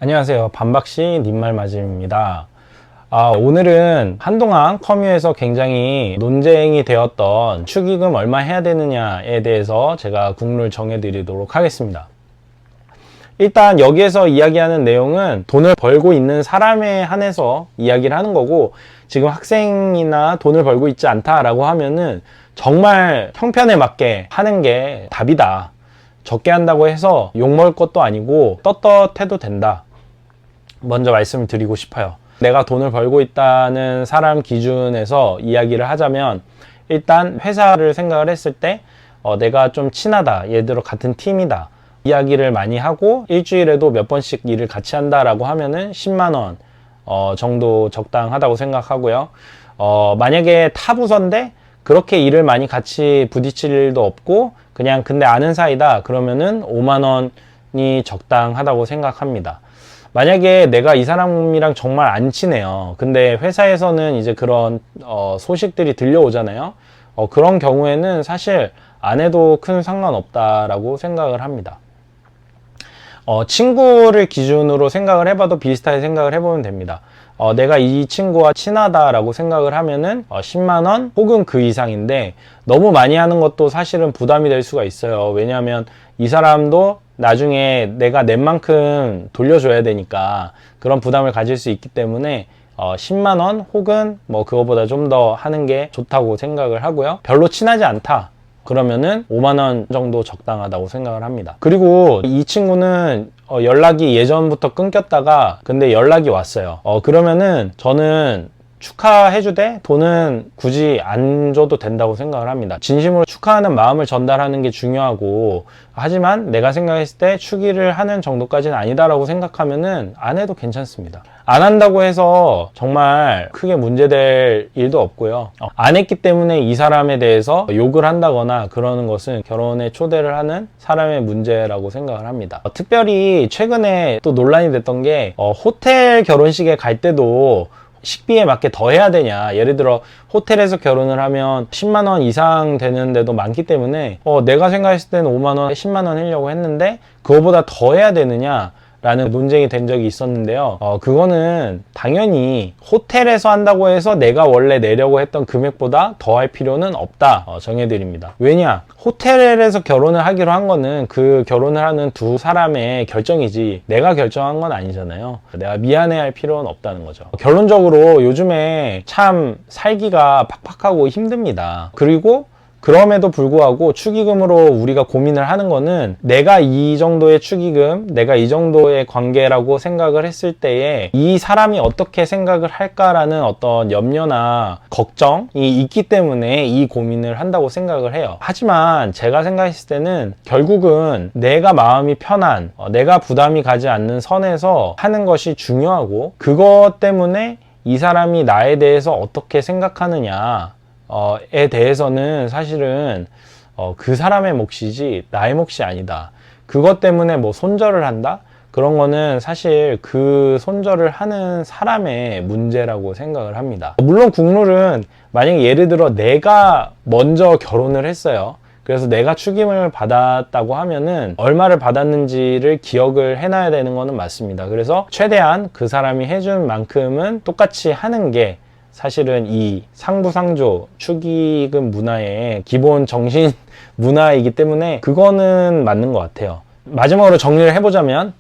안녕하세요. 반박시 님말맞음입니다. 오늘은 한동안 커뮤에서 굉장히 논쟁이 되었던 축의금 얼마 해야 되느냐에 대해서 제가 국룰 정해드리도록 하겠습니다. 일단 여기에서 이야기하는 내용은 돈을 벌고 있는 사람에 한해서 이야기를 하는 거고, 지금 학생이나 돈을 벌고 있지 않다라고 하면은 정말 형편에 맞게 하는 게 답이다. 적게 한다고 해서 욕먹을 것도 아니고 떳떳해도 된다. 먼저 말씀을 드리고 싶어요. 내가 돈을 벌고 있다는 사람 기준에서 이야기를 하자면, 일단 회사를 생각을 했을 때 내가 좀 친하다, 예를 들어 같은 팀이다, 이야기를 많이 하고 일주일에도 몇 번씩 일을 같이 한다라고 하면은 10만 원 정도 적당하다고 생각하고요. 만약에 타 부서인데 그렇게 일을 많이 같이 부딪힐 일도 없고 그냥 근데 아는 사이다, 그러면은 5만 원이 적당하다고 생각합니다. 만약에 내가 이 사람이랑 정말 안 친해요. 근데 회사에서는 이제 그런 소식들이 들려오잖아요. 그런 경우에는 사실 안 해도 큰 상관없다라고 생각을 합니다. 친구를 기준으로 생각을 해봐도 비슷하게 생각을 해보면 됩니다. 내가 이 친구와 친하다라고 생각을 하면은 10만 원 혹은 그 이상인데, 너무 많이 하는 것도 사실은 부담이 될 수가 있어요. 왜냐하면 이 사람도 나중에 내가 낸 만큼 돌려줘야 되니까 그런 부담을 가질 수 있기 때문에 10만 원 혹은 뭐 그거보다 좀 더 하는 게 좋다고 생각을 하고요. 별로 친하지 않다, 그러면은 5만 원 정도 적당하다고 생각을 합니다. 그리고 이 친구는 연락이 예전부터 끊겼다가 근데 연락이 왔어요. 그러면은 저는 축하해주되 돈은 굳이 안 줘도 된다고 생각을 합니다. 진심으로 축하하는 마음을 전달하는 게 중요하고, 하지만 내가 생각했을 때 축의를 하는 정도까지는 아니다라고 생각하면은 안 해도 괜찮습니다. 안 한다고 해서 정말 크게 문제될 일도 없고요. 안 했기 때문에 이 사람에 대해서 욕을 한다거나 그러는 것은 결혼에 초대를 하는 사람의 문제라고 생각을 합니다. 특별히 최근에 또 논란이 됐던 게 호텔 결혼식에 갈 때도 식비에 맞게 더 해야 되냐. 예를 들어 호텔에서 결혼을 하면 10만 원 이상 되는 데도 많기 때문에 내가 생각했을 때는 5만 원, 10만 원 하려고 했는데 그거보다 더 해야 되느냐 라는 논쟁이 된 적이 있었는데요. 그거는 당연히 호텔에서 한다고 해서 내가 원래 내려고 했던 금액보다 더 할 필요는 없다, 정해드립니다. 왜냐? 호텔에서 결혼을 하기로 한 거는 그 결혼을 하는 두 사람의 결정이지 내가 결정한 건 아니잖아요. 내가 미안해할 필요는 없다는 거죠. 결론적으로 요즘에 참 살기가 팍팍하고 힘듭니다. 그리고 그럼에도 불구하고 축의금으로 우리가 고민을 하는 거는, 내가 이 정도의 축의금, 내가 이 정도의 관계라고 생각을 했을 때에 이 사람이 어떻게 생각을 할까라는 어떤 염려나 걱정이 있기 때문에 이 고민을 한다고 생각을 해요. 하지만 제가 생각했을 때는 결국은 내가 마음이 편한, 내가 부담이 가지 않는 선에서 하는 것이 중요하고, 그것 때문에 이 사람이 나에 대해서 어떻게 생각하느냐 에 대해서는 사실은 그 사람의 몫이지 나의 몫이 아니다. 그것 때문에 뭐 손절을 한다? 그런 거는 사실 그 손절을 하는 사람의 문제라고 생각을 합니다. 물론 국룰은 만약에 예를 들어 내가 먼저 결혼을 했어요. 그래서 내가 축의금을 받았다고 하면은 얼마를 받았는지를 기억을 해놔야 되는 거는 맞습니다. 그래서 최대한 그 사람이 해준 만큼은 똑같이 하는 게 사실은 이 상부상조 축의금 문화의 기본 정신 문화이기 때문에 그거는 맞는 것 같아요. 마지막으로 정리를 해보자면,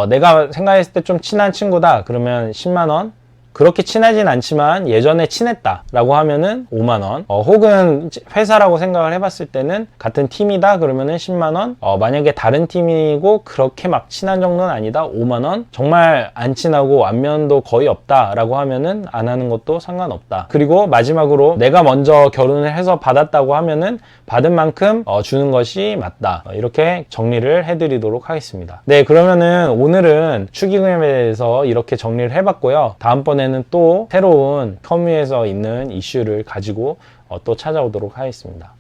내가 생각했을 때 좀 친한 친구다, 그러면 10만 원, 그렇게 친하진 않지만 예전에 친했다 라고 하면은 5만 원, 혹은 회사라고 생각을 해봤을 때는 같은 팀이다 그러면은 10만 원, 만약에 다른 팀이고 그렇게 막 친한 정도는 아니다, 5만 원, 정말 안 친하고 안면도 거의 없다 라고 하면은 안 하는 것도 상관없다. 그리고 마지막으로 내가 먼저 결혼을 해서 받았다고 하면은 받은 만큼 주는 것이 맞다. 이렇게 정리를 해드리도록 하겠습니다. 네, 그러면은 오늘은 축의금에 대해서 이렇게 정리를 해봤고요. 다음번에는 또 새로운 커뮤에서 있는 이슈를 가지고 또 찾아오도록 하겠습니다.